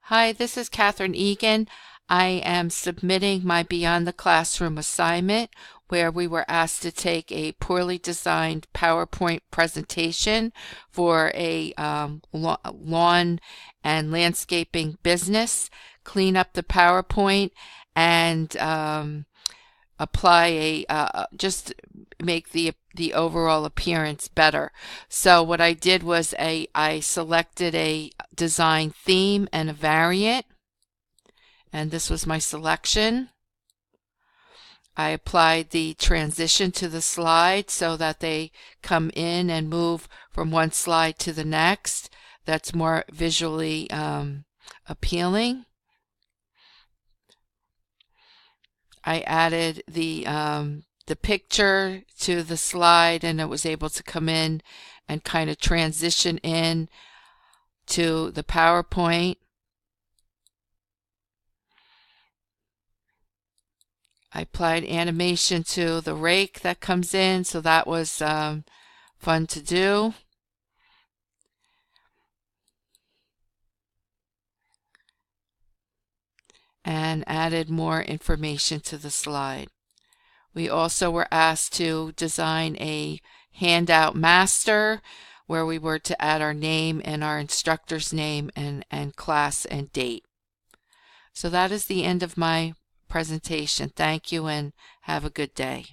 Hi, this is Catherine Egan. I am submitting my Beyond the Classroom assignment where we were asked to take a poorly designed PowerPoint presentation for a lawn and landscaping business, clean up the PowerPoint and apply just make the overall appearance better. So what I did was I selected a design theme and a variant, and this was my selection. I applied the transition to the slide so that they come in and move from one slide to the next. That's more visually appealing. I added the picture to the slide, and it was able to come in and kind of transition in to the PowerPoint. I applied animation to the rake that comes in, so that was fun to do. And added more information to the slide. We also were asked to design a handout master where we were to add our name and our instructor's name and class and date. So that is the end of my presentation. Thank you and have a good day.